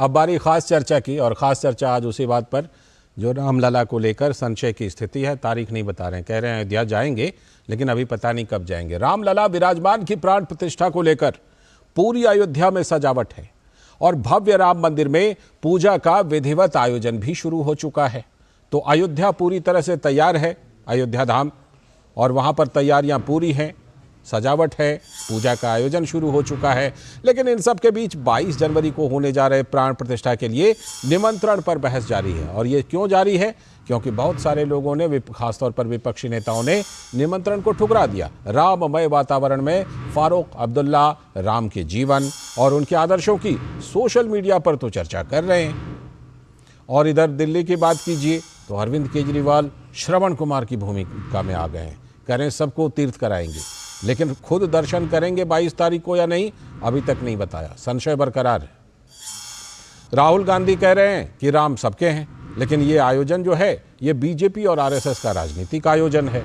अब बारी खास चर्चा की, और ख़ास चर्चा आज उसी बात पर जो रामलला को लेकर संशय की स्थिति है। तारीख नहीं बता रहे हैं, कह रहे हैं अयोध्या जाएंगे लेकिन अभी पता नहीं कब जाएंगे। रामलला विराजमान की प्राण प्रतिष्ठा को लेकर पूरी अयोध्या में सजावट है और भव्य राम मंदिर में पूजा का विधिवत आयोजन भी शुरू हो चुका है। तो अयोध्या पूरी तरह से तैयार है, अयोध्या धाम, और वहाँ पर तैयारियाँ पूरी हैं, सजावट है, पूजा का आयोजन शुरू हो चुका है। लेकिन इन सब के बीच 22 जनवरी को होने जा रहे प्राण प्रतिष्ठा के लिए निमंत्रण पर बहस जारी है। और ये क्यों जारी है? क्योंकि बहुत सारे लोगों ने, खासतौर पर विपक्षी नेताओं ने निमंत्रण को ठुकरा दिया। राममय वातावरण में फारूक अब्दुल्ला राम के जीवन और उनके आदर्शों की सोशल मीडिया पर तो चर्चा कर रहे हैं। और इधर दिल्ली की बात कीजिए तो अरविंद केजरीवाल श्रवण कुमार की भूमिका में आ गए हैं, कह रहे हैं सबको तीर्थ कराएंगे, लेकिन खुद दर्शन करेंगे 22 तारीख को या नहीं, अभी तक नहीं बताया, संशय बरकरार है। राहुल गांधी कह रहे हैं कि राम सबके हैं, लेकिन ये आयोजन जो है ये बीजेपी और आरएसएस का राजनीतिक आयोजन है।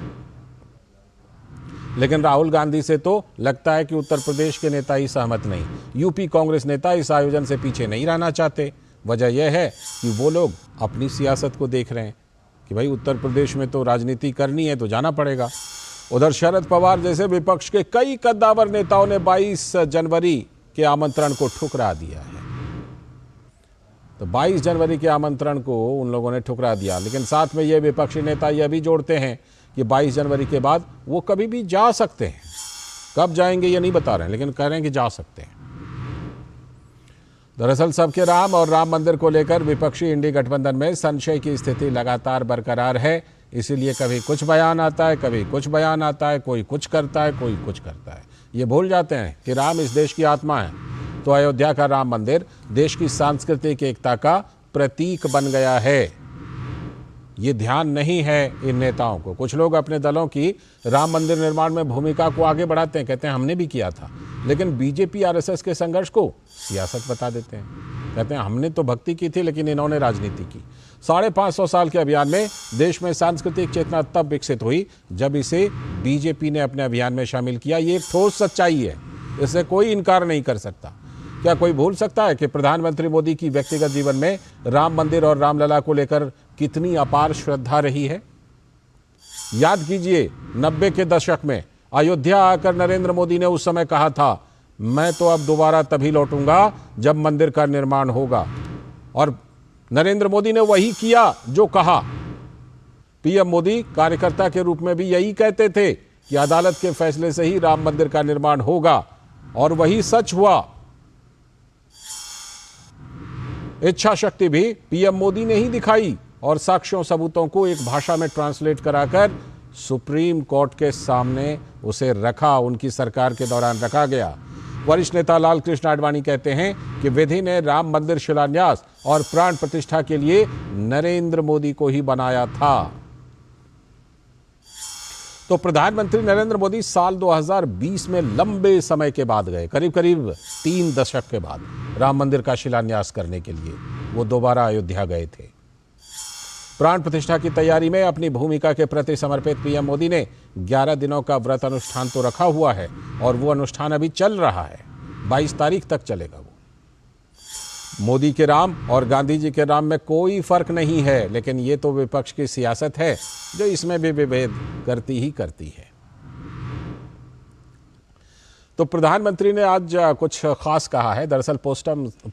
लेकिन राहुल गांधी से तो लगता है कि उत्तर प्रदेश के नेता ही सहमत नहीं, यूपी कांग्रेस नेता इस आयोजन से पीछे नहीं रहना चाहते। वजह यह है कि वो लोग अपनी सियासत को देख रहे हैं कि भाई उत्तर प्रदेश में तो राजनीति करनी है तो जाना पड़ेगा। उधर शरद पवार जैसे विपक्ष के कई कद्दावर नेताओं ने 22 जनवरी के आमंत्रण को ठुकरा दिया है। तो 22 जनवरी के आमंत्रण को उन लोगों ने ठुकरा दिया, लेकिन साथ में ये विपक्षी नेता यह भी जोड़ते हैं कि 22 जनवरी के बाद वो कभी भी जा सकते हैं। कब जाएंगे ये नहीं बता रहे हैं, लेकिन कह रहे हैं कि जा सकते हैं। दरअसल सबके राम और राम मंदिर को लेकर विपक्षी इंडी गठबंधन में संशय की स्थिति लगातार बरकरार है। इसीलिए कभी कुछ बयान आता है, कभी कुछ बयान आता है, कोई कुछ करता है, कोई कुछ करता है। ये भूल जाते हैं कि राम इस देश की आत्मा है। तो अयोध्या का राम मंदिर देश की सांस्कृतिक एकता का प्रतीक बन गया है। ये ध्यान नहीं है इन नेताओं को। कुछ लोग अपने दलों की राम मंदिर निर्माण में भूमिका को आगे बढ़ाते हैं, कहते हैं हमने भी किया था, लेकिन बीजेपी आरएसएस के संघर्ष को सियासत बता देते हैं। कहते हैं हमने तो भक्ति की थी लेकिन इन्होंने राजनीति की। 550 साल के अभियान में देश में सांस्कृतिक चेतना तब विकसित हुई जब इसे बीजेपी ने अपने अभियान में शामिल किया। ये एक ठोस सच्चाई है, इससे कोई इनकार नहीं कर सकता। क्या कोई भूल सकता है कि प्रधानमंत्री मोदी की व्यक्तिगत जीवन में राम मंदिर और रामलला को लेकर कितनी अपार श्रद्धा रही है? याद कीजिए 90 के दशक में अयोध्या आकर नरेंद्र मोदी ने उस समय कहा था, मैं तो अब दोबारा तभी लौटूंगा जब मंदिर का निर्माण होगा। और नरेंद्र मोदी ने वही किया जो कहा। पीएम मोदी कार्यकर्ता के रूप में भी यही कहते थे कि अदालत के फैसले से ही राम मंदिर का निर्माण होगा, और वही सच हुआ। इच्छा शक्ति भी पीएम मोदी ने ही दिखाई और साक्ष्यों सबूतों को एक भाषा में ट्रांसलेट कराकर सुप्रीम कोर्ट के सामने उसे रखा, उनकी सरकार के दौरान रखा गया। वरिष्ठ नेता लाल कृष्ण आडवाणी कहते हैं कि विधि ने राम मंदिर शिलान्यास और प्राण प्रतिष्ठा के लिए नरेंद्र मोदी को ही बनाया था। तो प्रधानमंत्री नरेंद्र मोदी साल 2020 में लंबे समय के बाद गए, करीब करीब 3 दशक के बाद राम मंदिर का शिलान्यास करने के लिए वो दोबारा अयोध्या गए थे। प्राण प्रतिष्ठा की तैयारी में अपनी भूमिका के प्रति समर्पित पीएम मोदी ने 11 दिनों का व्रत अनुष्ठान तो रखा हुआ है, और वो अनुष्ठान अभी चल रहा है, 22 तारीख तक चलेगा। वो मोदी के राम और गांधी जी के राम में कोई फर्क नहीं है, लेकिन ये तो विपक्ष की सियासत है जो इसमें भी विभेद करती ही करती है। तो प्रधानमंत्री ने आज कुछ खास कहा है। दरअसल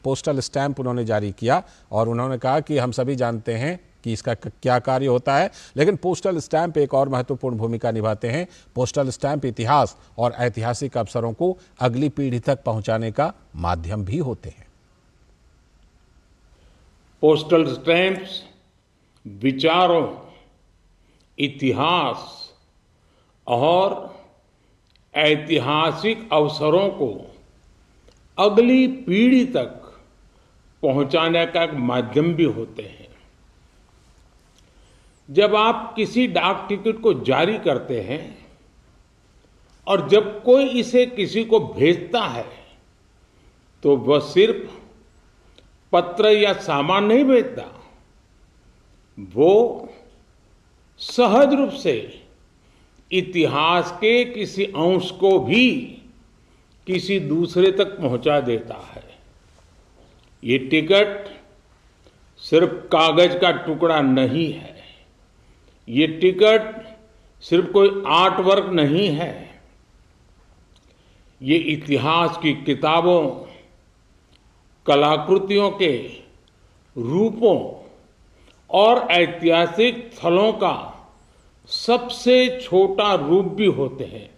पोस्टल स्टैंप उन्होंने जारी किया और उन्होंने कहा कि हम सभी जानते हैं कि इसका क्या कार्य होता है, लेकिन पोस्टल स्टैंप एक और महत्वपूर्ण भूमिका निभाते हैं। पोस्टल स्टैंप इतिहास और ऐतिहासिक अवसरों को अगली पीढ़ी तक पहुंचाने का माध्यम भी होते हैं। पोस्टल स्टैंप्स विचारों, इतिहास और ऐतिहासिक अवसरों को अगली पीढ़ी तक पहुंचाने का एक माध्यम भी होते हैं। जब आप किसी डाक टिकट को जारी करते हैं और जब कोई इसे किसी को भेजता है तो वह सिर्फ पत्र या सामान नहीं भेजता, वो सहज रूप से इतिहास के किसी अंश को भी किसी दूसरे तक पहुंचा देता है। ये टिकट सिर्फ कागज का टुकड़ा नहीं है, ये टिकट सिर्फ कोई आर्ट वर्क नहीं है, ये इतिहास की किताबों, कलाकृतियों के रूपों और ऐतिहासिक स्थलों का सबसे छोटा रूप भी होते हैं।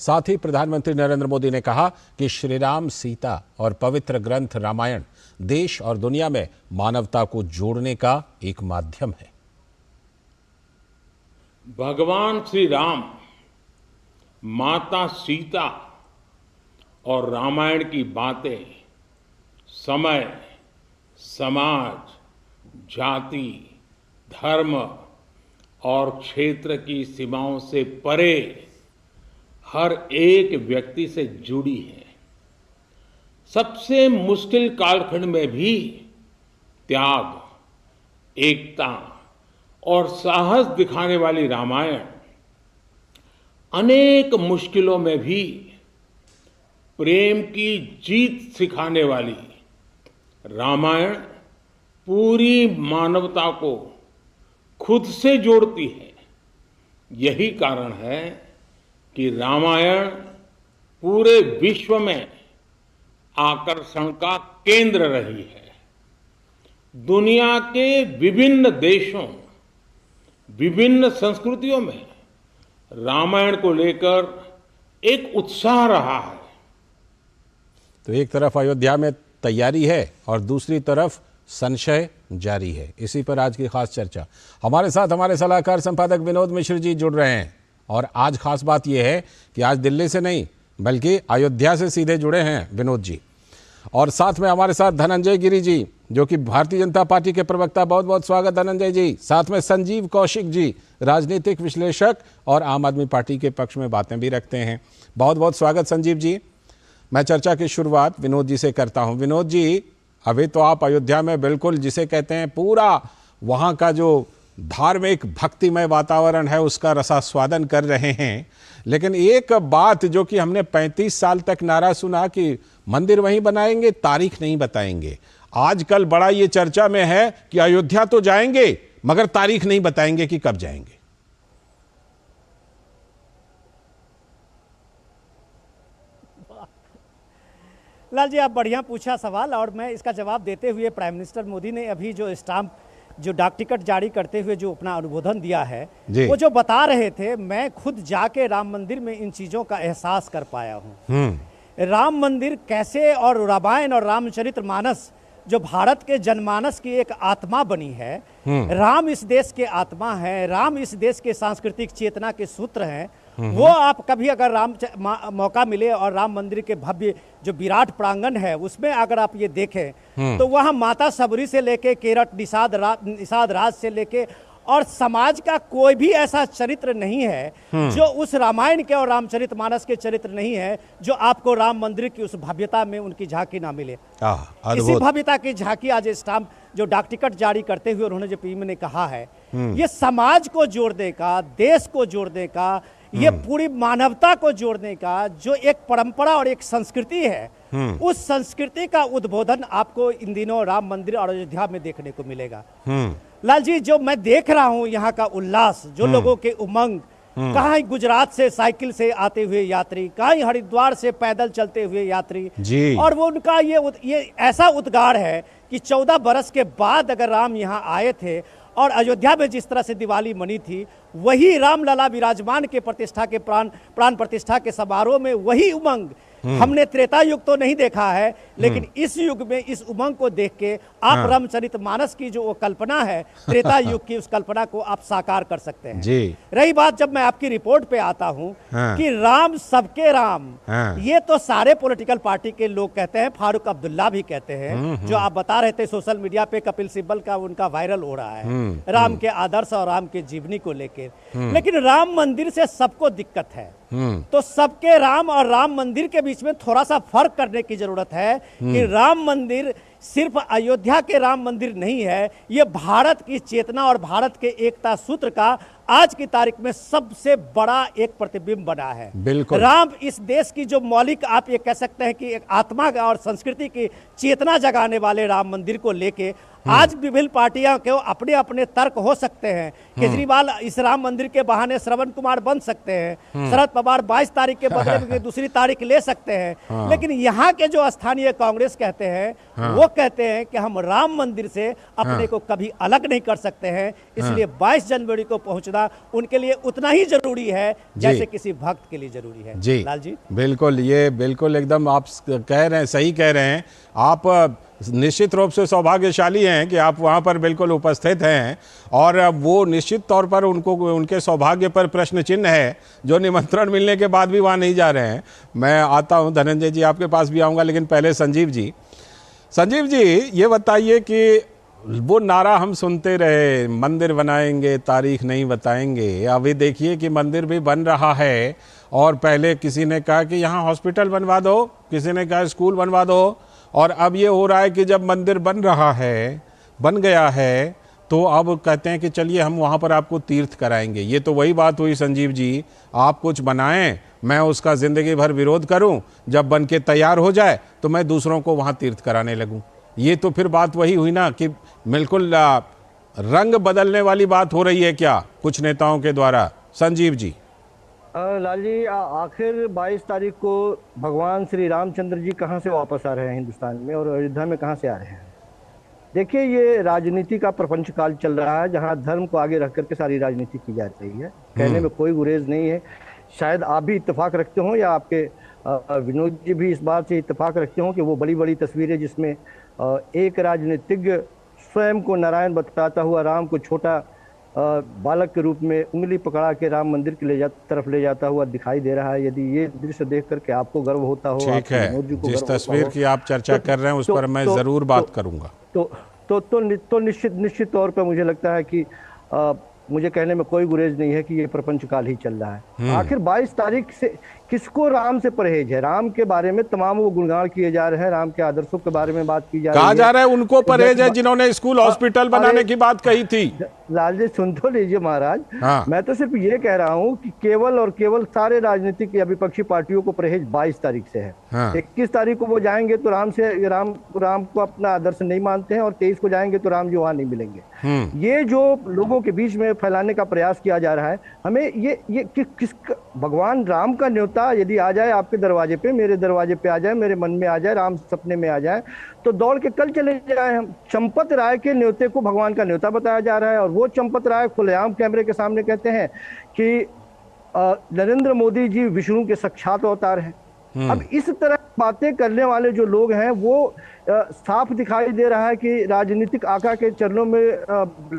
साथ ही प्रधानमंत्री नरेंद्र मोदी ने कहा कि श्री राम, सीता और पवित्र ग्रंथ रामायण देश और दुनिया में मानवता को जोड़ने का एक माध्यम है। भगवान श्री राम, माता सीता और रामायण की बातें समय, समाज, जाति, धर्म और क्षेत्र की सीमाओं से परे हर एक व्यक्ति से जुड़ी है। सबसे मुश्किल कालखंड में भी त्याग, एकता और साहस दिखाने वाली रामायण अनेक मुश्किलों में भी प्रेम की जीत सिखाने वाली रामायण पूरी मानवता को खुद से जोड़ती है। यही कारण है कि रामायण पूरे विश्व में आकर्षण का केंद्र रही है। दुनिया के विभिन्न देशों, विभिन्न संस्कृतियों में रामायण को लेकर एक उत्साह रहा है। तो एक तरफ अयोध्या में तैयारी है और दूसरी तरफ संशय जारी है। इसी पर आज की खास चर्चा। हमारे साथ हमारे सलाहकार संपादक विनोद मिश्र जी जुड़ रहे हैं और आज खास बात यह है कि आज दिल्ली से नहीं बल्कि अयोध्या से सीधे जुड़े हैं विनोद जी। और साथ में हमारे साथ धनंजय गिरी जी जो कि भारतीय जनता पार्टी के प्रवक्ता। बहुत बहुत स्वागत धनंजय जी। साथ में संजीव कौशिक जी, राजनीतिक विश्लेषक और आम आदमी पार्टी के पक्ष में बातें भी रखते हैं। बहुत बहुत स्वागत संजीव जी। मैं चर्चा की शुरुआत विनोद जी से करता हूं। विनोद जी, अभी तो आप अयोध्या में बिल्कुल जिसे कहते हैं पूरा वहाँ का जो धार्मिक भक्तिमय वातावरण है उसका रसास्वादन कर रहे हैं, लेकिन एक बात जो कि हमने 35 साल तक नारा सुना कि मंदिर वहीं बनाएंगे, तारीख नहीं बताएंगे। आजकल बड़ा ये चर्चा में है कि अयोध्या तो जाएंगे मगर तारीख नहीं बताएंगे कि कब जाएंगे। लाल जी, आप बढ़िया पूछा सवाल और मैं इसका जवाब देते हुए प्राइम मिनिस्टर मोदी ने अभी जो स्टाम्प, जो डाक टिकट जारी करते हुए जो अपना अनुमोदन दिया है, वो जो बता रहे थे, मैं खुद जाके राम मंदिर में इन चीज़ों का एहसास कर पाया हूँ। राम मंदिर कैसे और रामायण और रामचरितमानस जो भारत के जनमानस की एक आत्मा बनी है, राम इस देश के आत्मा है, राम इस देश के सांस्कृतिक चेतना के सूत्र हैं। वो आप कभी अगर मौका मिले और राम मंदिर के भव्य जो विराट प्रांगण है उसमें अगर आप ये देखें तो वहाँ माता सबरी से लेके केरट निषाद राज से लेके और समाज का कोई भी ऐसा चरित्र नहीं है जो उस रामायण के और रामचरितमानस के चरित्र नहीं है जो आपको राम मंदिर की उस भव्यता में उनकी झांकी ना मिले। इसी भव्यता की झांकी आज स्टाम्प जो डाक टिकट जारी करते हुए उन्होंने जो पीएम ने कहा है, ये समाज को जोड़ने का, देश को जोड़ने का, ये पूरी मानवता को जोड़ने का जो एक परंपरा और एक संस्कृति है, उस संस्कृति का उद्बोधन आपको इन दिनों राम मंदिर और अयोध्या में देखने को मिलेगा। लाल जी, जो मैं देख रहा हूं यहाँ का उल्लास, जो लोगों के उमंग, कहाँ गुजरात से साइकिल से आते हुए यात्री, कहीं हरिद्वार से पैदल चलते हुए यात्री, और वो उनका ये ऐसा उद्गार है कि 14 बरस के बाद अगर राम यहाँ आए थे और अयोध्या में जिस तरह से दिवाली मनी थी, वही रामलला विराजमान के प्रतिष्ठा के प्राण प्रतिष्ठा के समारोह में वही उमंग हमने त्रेता युग तो नहीं देखा है, लेकिन इस युग में इस उमंग को देख के आप रामचरितमानस की जो कल्पना है, त्रेता युग की उस कल्पना को आप साकार कर सकते हैं जी। रही बात, जब मैं आपकी रिपोर्ट पे आता हूँ कि राम सबके राम, ये तो सारे पॉलिटिकल पार्टी के लोग कहते हैं, फारूक अब्दुल्ला भी कहते हैं, जो आप बता रहे थे सोशल मीडिया पे कपिल सिब्बल का उनका वायरल हो रहा है राम के आदर्श और राम के जीवनी को लेकर, लेकिन राम मंदिर से सबको दिक्कत है। तो सबके राम और राम मंदिर के बीच में थोड़ा सा फर्क करने की जरूरत है कि राम मंदिर सिर्फ अयोध्या के राम मंदिर नहीं है, ये भारत की चेतना और भारत के एकता सूत्र का आज की तारीख में सबसे बड़ा एक प्रतिबिंब बना है। बिल्कुल। राम इस देश की जो मौलिक, आप ये कह सकते हैं कि एक आत्मा और संस्कृति की चेतना जगाने वाले राम मंदिर को लेके आज विभिन्न पार्टियां के अपने अपने तर्क हो सकते हैं। केजरीवाल इस राम मंदिर के बहाने श्रवण कुमार बन सकते हैं, शरद पवार 22 तारीख के बदले में दूसरी तारीख ले सकते हैं, लेकिन यहाँ के जो स्थानीय कांग्रेस कहते हैं वो कहते हैं कि हम राम मंदिर से अपने को कभी अलग नहीं कर सकते हैं, इसलिए 22 जनवरी को पहुंचना उनके लिए उतना ही जरूरी है जैसे किसी भक्त के लिए जरूरी है। जी लाल जी, बिल्कुल, ये बिल्कुल एकदम आप कह रहे हैं, सही कह रहे हैं आप। निश्चित रूप से सौभाग्यशाली हैं कि आप वहाँ पर बिल्कुल उपस्थित हैं, और वो निश्चित तौर पर उनके सौभाग्य पर प्रश्न चिन्ह है जो निमंत्रण मिलने के बाद भी वहाँ नहीं जा रहे हैं। मैं आता हूँ धनंजय जी, आपके पास भी आऊँगा, लेकिन पहले संजीव जी ये बताइए कि वो नारा हम सुनते रहे, मंदिर बनाएंगे तारीख नहीं बताएंगे। अभी देखिए कि मंदिर भी बन रहा है, और पहले किसी ने कहा कि यहाँ हॉस्पिटल बनवा दो, किसी ने कहा स्कूल बनवा दो, और अब ये हो रहा है कि जब मंदिर बन गया है तो अब कहते हैं कि चलिए हम वहाँ पर आपको तीर्थ कराएंगे। ये तो वही बात हुई संजीव जी, आप कुछ बनाएं, मैं उसका ज़िंदगी भर विरोध करूं, जब बन के तैयार हो जाए तो मैं दूसरों को वहाँ तीर्थ कराने लगूं। ये तो फिर बात वही हुई ना कि बिल्कुल रंग बदलने वाली बात हो रही है क्या कुछ नेताओं के द्वारा। संजीव जी। लाल जी, आखिर 22 तारीख को भगवान श्री रामचंद्र जी कहाँ से वापस आ रहे हैं हिंदुस्तान में, और अयोध्या में कहाँ से आ रहे हैं? देखिए, ये राजनीति का प्रपंच काल चल रहा है जहाँ धर्म को आगे रख करके सारी राजनीति की जा रही है। कहने में कोई गुरेज नहीं है। शायद आप भी इत्तेफाक रखते हो, या आपके विनोद जी भी इस बात से इत्तेफाक रखते हो कि वो बड़ी बड़ी तस्वीरें जिसमें एक राजनीतिज्ञ स्वयं को नारायण बताता हुआ राम को छोटा बालक के रूप में उंगली पकड़ा के राम मंदिर के तरफ ले जाता हुआ दिखाई दे रहा है। यदि ये दृश्य देख करके आपको गर्व होता हो, ठीक है, जिस तस्वीर की आप चर्चा कर रहे हैं उस पर मैं जरूर बात करूंगा। तो निश्चित तौर पर मुझे लगता है कि मुझे कहने में कोई गुरेज नहीं है कि ये प्रपंच काल ही चल रहा है। आखिर 22 तारीख से किसको राम से परहेज है? राम के बारे में तमाम वो गुणगान किए जा रहे हैं, राम के आदर्शों के बारे में बात की जा रही है। कहा जा रहा है उनको परहेज है जिन्होंने स्कूल हॉस्पिटल बनाने की बात कही थी। लाल जी सुन तो लीजिए महाराज, मैं तो सिर्फ ये कह रहा हूँ कि केवल और केवल सारे राजनीतिक या विपक्षी पार्टियों को परहेज 22 तारीख से है। 21 तारीख को वो जाएंगे तो राम को अपना आदर्श नहीं मानते हैं, और 23 को जाएंगे तो राम जी वहां नहीं मिलेंगे। ये जो लोगों के बीच में फैलाने का प्रयास किया जा रहा है, हमें ये किस भगवान राम का न्योता यदि आ जाए आपके दरवाजे पे, मेरे दरवाजे पे आ जाए, मेरे मन में आ जाए, राम सपने में आ जाए, तो दौड़ के कल चले जाए हम। चंपत राय के न्योते को भगवान का न्योता बताया जा रहा है, और वो चंपत राय खुलेआम कैमरे के सामने कहते हैं कि नरेंद्र मोदी जी विष्णु के साक्षात अवतार हैं। अब इस तरह बातें करने वाले जो लोग हैं वो साफ दिखाई दे रहा है कि राजनीतिक आका के चरणों में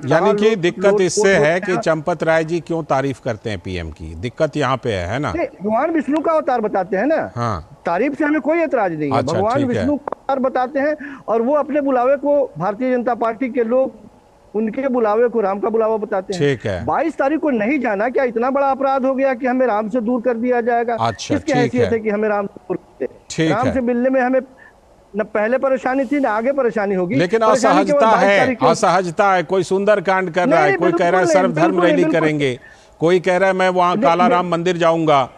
यानी कि दिक्कत इससे है कि चंपत राय जी क्यों तारीफ करते हैं पीएम की, दिक्कत यहाँ पे है ना। भगवान विष्णु का अवतार बताते हैं ना। तारीफ से हमें कोई ऐतराज नहीं है। भगवान विष्णु का अवतार बताते हैं, और वो अपने बुलावे को भारतीय जनता पार्टी के लोग उनके बुलावे को राम का बुलावा बताते हैं। ठीक है। 22 तारीख को नहीं जाना क्या इतना बड़ा अपराध हो गया कि हमें राम से दूर कर दिया जाएगा? किसकी हैसियत है कि हमें राम से दूर करते? राम से मिलने में हमें न पहले परेशानी थी, न आगे परेशानी होगी। लेकिन असहजता है, असहजता है। कोई सुंदर कांड कर रहा है, कोई कह रहा है सर्वधर्म रैली करेंगे, कोई कह रहा है मैं वहाँ काला राम मंदिर जाऊंगा।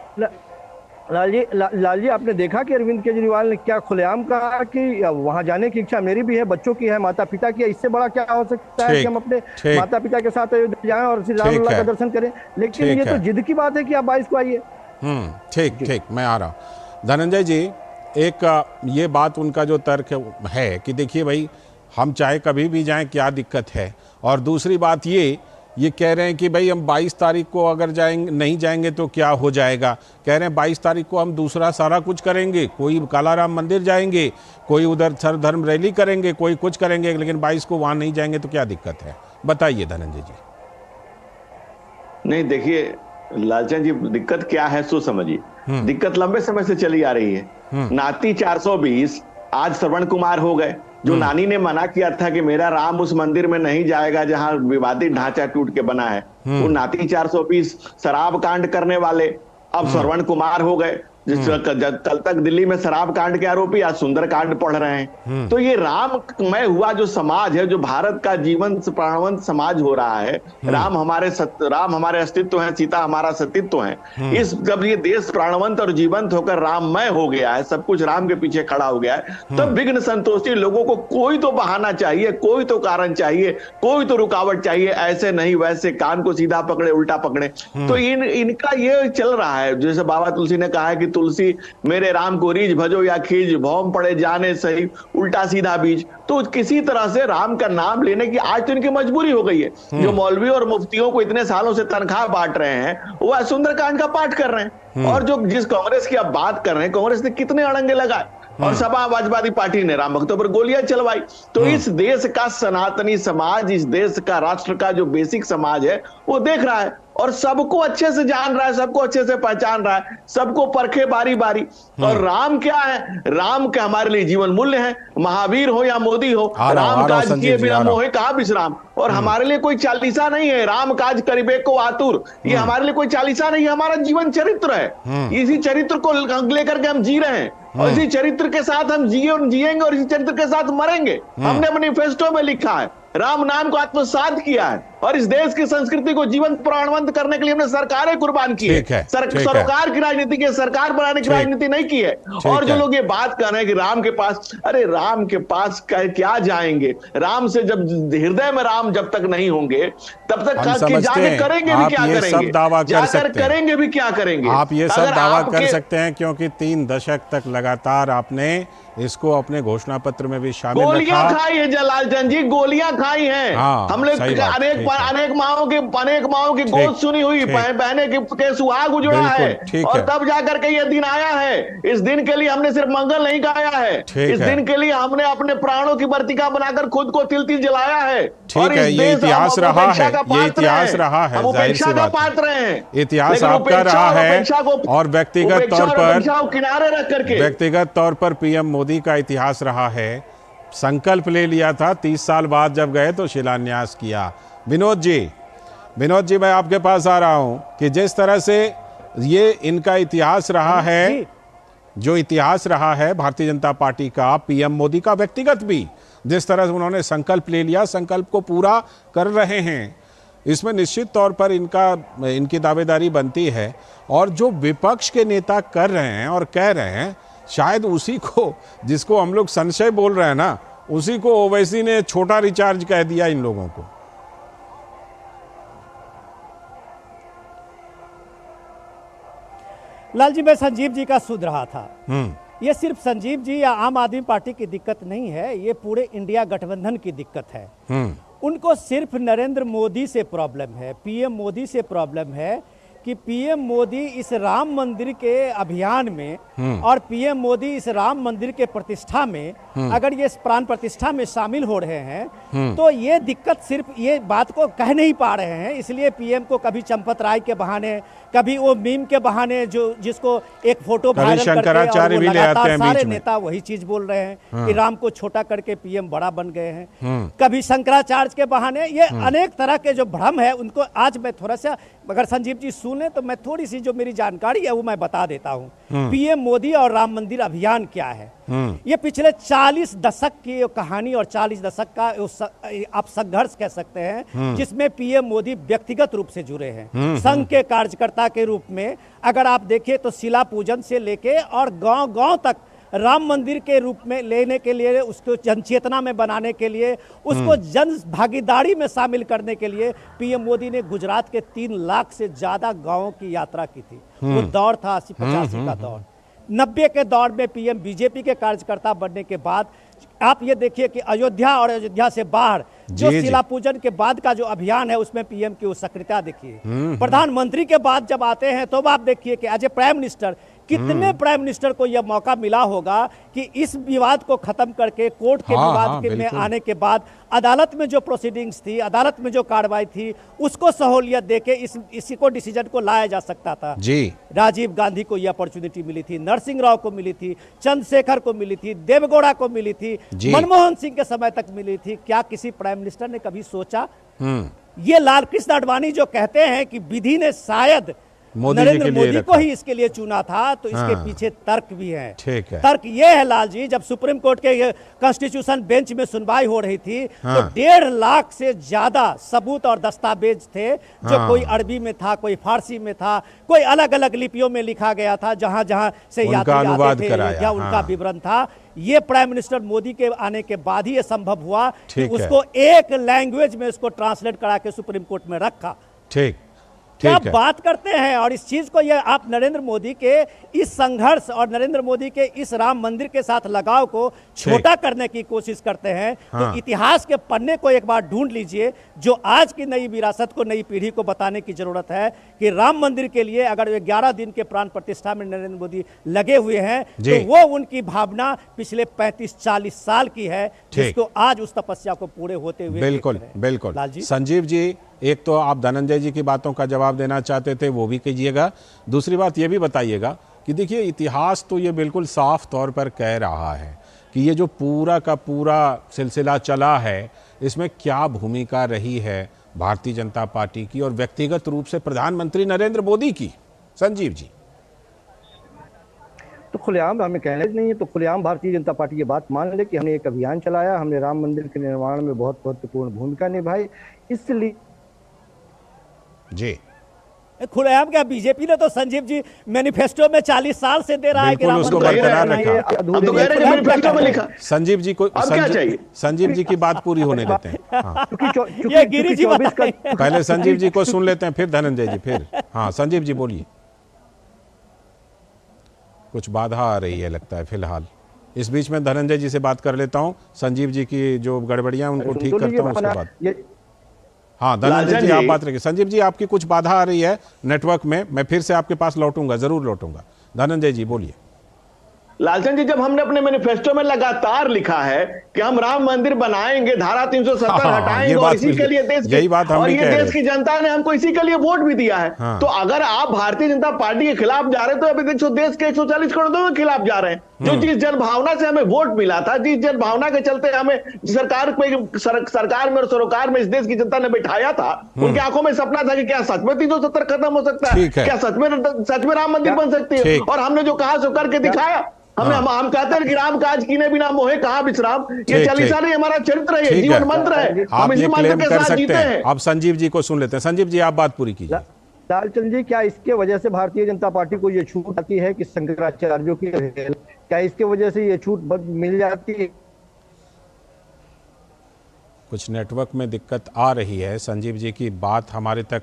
लाल जी आपने देखा कि अरविंद केजरीवाल ने क्या खुलेआम कहा कि वहां जाने की इच्छा मेरी भी है, बच्चों की है, माता पिता की है। इससे बड़ा क्या हो सकता है कि हम अपने माता पिता के साथ अयोध्या जाएं और श्री रामलला का दर्शन करें? लेकिन ये तो जिद की बात है कि आप 22 को आइए। ठीक, मैं आ रहा हूँ। धनंजय जी, एक ये बात उनका जो तर्क है कि देखिए भाई हम चाहे कभी भी जाएं, क्या दिक्कत है, और दूसरी बात ये कह रहे हैं कि भाई हम 22 तारीख को अगर नहीं जाएंगे तो क्या हो जाएगा। कह रहे हैं 22 तारीख को हम दूसरा सारा कुछ करेंगे, कोई कालाराम मंदिर जाएंगे, कोई उधर सर्वधर्म रैली करेंगे, कोई कुछ करेंगे, लेकिन 22 को वहां नहीं जाएंगे तो क्या दिक्कत है? बताइए धनंजय जी। नहीं, देखिए लालचंद जी, दिक्कत क्या है सो समझिए। दिक्कत लंबे समय से चली आ रही है। नाती 420 आज श्रवण कुमार हो गए। जो नानी ने मना किया था कि मेरा राम उस मंदिर में नहीं जाएगा जहां विवादित ढांचा टूट के बना है, वो नाती 420 शराब कांड करने वाले अब श्रवण कुमार हो गए। कल तक दिल्ली में शराब कांड के आरोपी आज सुंदर कांड पढ़ रहे हैं। तो ये राममय हुआ जो समाज है, जो भारत का जीवन प्राणवंत समाज हो रहा है, राम हमारे अस्तित्व है, सीता हमारा सतीत्व है। इस जब ये देश प्राणवंत और जीवंत होकर राममय हो गया है, सब कुछ राम के पीछे खड़ा हो गया है, तब विघ्न संतोषी लोगों को कोई तो बहाना चाहिए, कोई तो कारण चाहिए, कोई तो रुकावट चाहिए। ऐसे नहीं वैसे कान को सीधा पकड़े उल्टा पकड़े। तो इनका ये चल रहा है। जैसे बाबा तुलसी ने कहा है कि तुलसी मेरे राम को रीझ भजो या खींच, भौम पड़े जाने सही उल्टा सीधा बीज। तो किसी तरह से राम का नाम लेने की आज तो इनकी मजबूरी हो गई है। जो मौलवी और मुफ्तियों को इतने सालों से तनख्वाह बांट रहे हैं, वो सुंदरकांड का पाठ कर रहे हैं। और जो जिस कांग्रेस की आप बात कर रहे हैं, कांग्रेस ने कितने अड़ंगे लगाए और समाजवादी पार्टी ने राम भक्तों पर गोलियां चलवाई। तो इस देश का सनातनी समाज, इस देश का राष्ट्र का जो बेसिक समाज है, वो देख रहा है और सबको अच्छे से जान रहा है, सबको अच्छे से पहचान रहा है, सबको परखे बारी बारी। और राम क्या है? राम के हमारे लिए जीवन मूल्य है। महावीर हो या मोदी हो, राम काज किए बिना मोहे कहा विश्राम। और हमारे लिए कोई चालीसा नहीं है, राम काज करिबे को आतुर, ये हमारे लिए कोई चालीसा नहीं है, हमारा जीवन चरित्र है। इसी चरित्र को लेकर के हम जी रहे हैं और इसी चरित्र के साथ हम जिएंगे और इसी चरित्र के साथ मरेंगे। हमने मैनिफेस्टो में लिखा है, राम नाम को आत्मसात किया है और इस देश की संस्कृति को जीवंत प्राणवंत करने के लिए हमने सरकारें कुर्बान की है। सरकार की राजनीति की, सरकार बनाने की राजनीति नहीं की है। और जो लोग ये बात कर रहे हैं कि राम के पास, अरे राम के पास क्या जाएंगे? राम से जब हृदय में राम जब तक नहीं होंगे तब तक जाके करेंगे भी क्या करेंगे? जाकर करेंगे भी क्या करेंगे? आप ये सब दावा कर सकते हैं क्योंकि 3 दशक तक लगातार आपने इसको अपने घोषणा पत्र में भी शामिल रखा। गोलियां खाई है जलालचंद जी, गोलियां खाई हैं। हमने अनेक माओं की गोद सुनी हुई, बहने के सुहाग उजड़ा है और तब जाकर के ये दिन आया है। इस दिन के लिए हमने सिर्फ मंगल नहीं गाया है, इस दिन के लिए हमने अपने प्राणों की वर्तिका बनाकर खुद को तिल तिल जलाया है। ठीक है, ये इतिहास रहा है, ये इतिहास रहा है, जाहिर सी बात है, इतिहास आपका रहा है। और व्यक्तिगत तौर पर किनारे रख करके व्यक्तिगत तौर पर पीएम मोदी का इतिहास रहा है। संकल्प ले लिया था, 30 साल बाद जब गए तो शिलान्यास किया। विनोद जी, मैं आपके पास आ रहा हूं कि जिस तरह से ये इनका इतिहास रहा है, जो इतिहास रहा है भारतीय जनता पार्टी का, पीएम मोदी का व्यक्तिगत भी, जिस तरह से उन्होंने संकल्प ले लिया, संकल्प को पूरा कर रहे हैं, इसमें निश्चित तौर पर इनकी दावेदारी बनती है। और जो विपक्ष के नेता कर रहे हैं और कह रहे हैं, शायद उसी को, जिसको हम लोग संशय बोल रहे हैं ना, उसी को ओवैसी ने छोटा रिचार्ज कह दिया इन लोगों को। लाल जी, मैं संजीव जी का सुध रहा था। ये सिर्फ संजीव जी या आम आदमी पार्टी की दिक्कत नहीं है, ये पूरे इंडिया गठबंधन की दिक्कत है। उनको सिर्फ नरेंद्र मोदी से प्रॉब्लम है, पीएम मोदी से प्रॉब्लम है कि पीएम मोदी इस राम मंदिर के अभियान में और पीएम मोदी इस राम मंदिर के प्रतिष्ठा में, अगर ये प्राण प्रतिष्ठा में शामिल हो रहे हैं तो ये दिक्कत सिर्फ ये बात को कह नहीं पा रहे हैं। इसलिए पीएम को कभी चंपत राय के बहाने, कभी वो मीम के बहाने, जो जिसको एक फोटो वायरल करके और वो लगातार सारे नेता वही चीज बोल रहे हैं कि राम को छोटा करके पीएम बड़ा बन गए हैं। कभी शंकराचार्य के बहाने, ये अनेक तरह के जो भ्रम है उनको आज मैं थोड़ा सा, अगर संजीव जी सुने तो मैं थोड़ी सी जो मेरी जानकारी है वो मैं बता देता हूँ। पीएम मोदी और राम मंदिर अभियान क्या है? ये पिछले 40 दशक की कहानी और 40 दशक का आप संघर्ष कह सकते हैं, जिसमें पीएम मोदी व्यक्तिगत रूप से जुड़े हैं, संघ के कार्यकर्ता के रूप में। अगर आप देखें तो शिला पूजन से लेके और गांव-गांव तक राम मंदिर के रूप में लेने के लिए, उसको जनचेतना में बनाने के लिए, उसको जन भागीदारी में शामिल करने के लिए पीएम मोदी ने गुजरात के 3 लाख से ज्यादा गांवों की यात्रा की थी। वो दौर था 80-85 का दौर। 90 के दौर में पीएम बीजेपी के कार्यकर्ता बनने के बाद आप ये देखिए कि अयोध्या और अयोध्या से बाहर जो शिला पूजन के बाद का जो अभियान है उसमें पीएम की सक्रियता देखिए। प्रधानमंत्री के बाद जब आते हैं तो आप देखिए कि एज ए प्राइम मिनिस्टर कितने प्राइम मिनिस्टर को यह मौका मिला होगा कि इस विवाद को खत्म करके कोर्ट के विवाद में आने के बाद अदालत में जो प्रोसीडिंग्स थी, अदालत में जो कार्रवाई थी, उसको सहूलियत देके इसी को डिसीजन को लाया जा सकता था जी। राजीव गांधी को यह अपॉर्चुनिटी मिली थी, नरसिंह राव को मिली थी, चंद्रशेखर को मिली थी, देवेगौड़ा को मिली थी, मनमोहन सिंह के समय तक मिली थी। क्या किसी प्राइम मिनिस्टर ने कभी सोचा? ये लाल कृष्ण आडवाणी जो कहते हैं कि विधि ने शायद नरेंद्र मोदी को ही इसके लिए चुना था, तो इसके पीछे तर्क भी है। ठीक है, तर्क ये है लाल जी, जब सुप्रीम कोर्ट के कॉन्स्टिट्यूशन बेंच में सुनवाई हो रही थी तो 1.5 लाख से ज्यादा सबूत और दस्तावेज थे, जो कोई अरबी में था, कोई फारसी में था, कोई अलग अलग लिपियों में लिखा गया था, जहां जहां से यात्री आते थे या उनका विवरण था। ये प्राइम मिनिस्टर मोदी के आने के बाद ही ये संभव हुआ कि उसको एक लैंग्वेज में उसको ट्रांसलेट करा के सुप्रीम कोर्ट में रखा। ठीक, क्या बात करते हैं। और इस चीज को ये आप नरेंद्र मोदी के इस संघर्ष और नरेंद्र मोदी के इस राम मंदिर के साथ लगाव को छोटा करने की कोशिश करते हैं। तो इतिहास के पन्ने को एक बार ढूंढ लीजिए, जो आज की नई विरासत को नई पीढ़ी को बताने की जरूरत है कि राम मंदिर के लिए अगर 11 दिन के प्राण प्रतिष्ठा में नरेंद्र मोदी लगे हुए हैं तो वो उनकी भावना पिछले 35-40 साल की है, जिसको आज उस तपस्या को पूरे होते हुए। बिल्कुल बिल्कुल। संजीव जी, एक तो आप धनंजय जी की बातों का जवाब देना चाहते थे, वो भी कीजिएगा। दूसरी बात ये भी बताइएगा कि देखिए, इतिहास तो ये बिल्कुल साफ तौर पर कह रहा है कि ये जो पूरा का पूरा सिलसिला चला है, इसमें क्या भूमिका रही है भारतीय जनता पार्टी की और व्यक्तिगत रूप से प्रधानमंत्री नरेंद्र मोदी की। संजीव जी। तो खुलेआम हमें कहने नहीं है, तो खुलेआम भारतीय जनता पार्टी ये बात मान ले कि हमने एक अभियान चलाया, हमने राम मंदिर के निर्माण में बहुत महत्वपूर्ण भूमिका निभाई, इसलिए जी खुलेआम क्या, बीजेपी ने तो संजीव जी मैनिफेस्टो में 40 साल से दे रहा है कि उसको बरकरार रखा। संजीव जी को संजीव जी की बात पूरी होने देते हैं। ये गिरी जी पहले संजीव जी को सुन लेते हैं, फिर धनंजय जी, फिर हाँ संजीव जी बोलिए। कुछ बाधा आ रही है लगता है फिलहाल। इस बीच में धनंजय जी से बात कर लेता हूँ, संजीव जी की जो गड़बड़ियां उनको ठीक करता हूँ उसके बाद। हाँ धनंजय जी आप बात रखिए। संजीव जी आपकी कुछ बाधा आ रही है नेटवर्क में, मैं फिर से आपके पास लौटूंगा, जरूर लौटूंगा। धनंजय जी बोलिए। लालचंद जी, जब हमने अपने मैनिफेस्टो में लगातार लिखा है कि हम राम मंदिर बनाएंगे, धारा 370 हटाएंगे और इसी के लिए देश की जनता ने हमको इसी के लिए वोट भी दिया है। तो अगर आप भारतीय जनता पार्टी के खिलाफ जा रहे हैं तो अभी देखो देश के 140 करोड़ के खिलाफ जा रहे हैं। जो जिस जनभावना से हमें वोट मिला था, जिस जनभावना के चलते हमें सरकार में और सरोकार में इस देश की जनता ने बैठाया था, उनकी आंखों में सपना था कि क्या सच में 370 खत्म हो सकता है, क्या सच में राम मंदिर बन सकती है। और हमने जो कहा सो करके दिखाया। हम कहते हैं कि राम काज कीने बिना मोहे कहाँ विश्राम, ये चालीसा नहीं हमारा चरित्र है, जीवन मंत्र है, हम इसी मंत्र के साथ जीते हैं। अब संजीव जी को सुन लेते हैं। संजीव जी आप बात पूरी कीजिए। लालचंद जी, क्या इसके वजह से भारतीय जनता पार्टी को ये छूट आती है कि शंकराचार्यों की, क्या इसके वजह से ये छूट मिल जाती है? कुछ नेटवर्क में दिक्कत आ रही है, संजीव जी की बात हमारे तक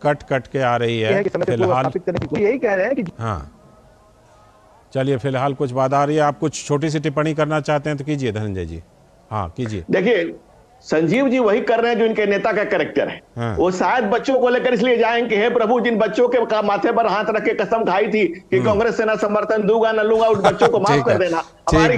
कट के आ रही है फिलहाल। यही कह रहे हैं कि हाँ चलिए, फिलहाल कुछ बात आ रही है। आप कुछ छोटी सी टिप्पणी करना चाहते हैं तो कीजिए धनंजय जी। हाँ कीजिए। देखिए, संजीव जी वही कर रहे हैं जो इनके नेता का कैरेक्टर है। वो शायद बच्चों को लेकर इसलिए जाएंगे, हे प्रभु, जिन बच्चों के माथे पर हाथ रख के कसम खाई थी कि कांग्रेस से ना समर्थन दूंगा न लूंगा, उन बच्चों को माफ कर देना।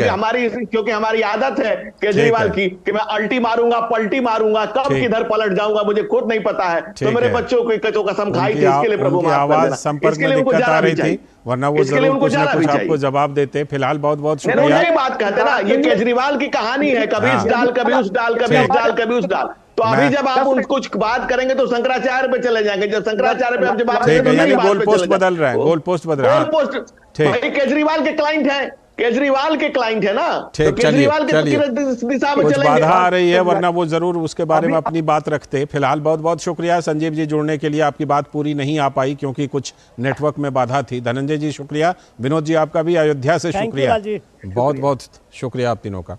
हमारी क्योंकि हमारी आदत है केजरीवाल की कि मैं अल्टी मारूंगा, पलटी मारूंगा, कब किधर पलट जाऊंगा मुझे खुद नहीं पता है। तो मेरे बच्चों को कसम खाई थी, इसके लिए प्रभु माफ कर देना। संपर्क में दिक्कत आ रही थी, वरना वो जरूर कुछ ना कुछ आपको जवाब देते। फिलहाल बहुत बहुत शुक्रिया। यही बात कहते ना, ये केजरीवाल की कहानी है, कभी इस डाल कभी उस डाल, कभी इस डाल कभी उस डाल। तो अभी जब आप कुछ बात करेंगे तो शंकराचार्य पे चले जाएंगे। जब शंकराचार्य पे हम जब गोल पोस्ट बदल रहे हैं, गोल पोस्ट बदल रहे हैं। केजरीवाल के क्लाइंट है, केजरीवाल के क्लाइंट है ना, तो केजरीवाल के दिशा में कुछ बाधा आ रही है, वरना वो जरूर उसके बारे में अपनी बात रखते। फिलहाल बहुत बहुत शुक्रिया संजीव जी जुड़ने के लिए। आपकी बात पूरी नहीं आ पाई क्योंकि कुछ नेटवर्क में बाधा थी। धनंजय जी शुक्रिया, विनोद जी आपका भी अयोध्या से शुक्रिया, बहुत बहुत शुक्रिया आप तीनों का।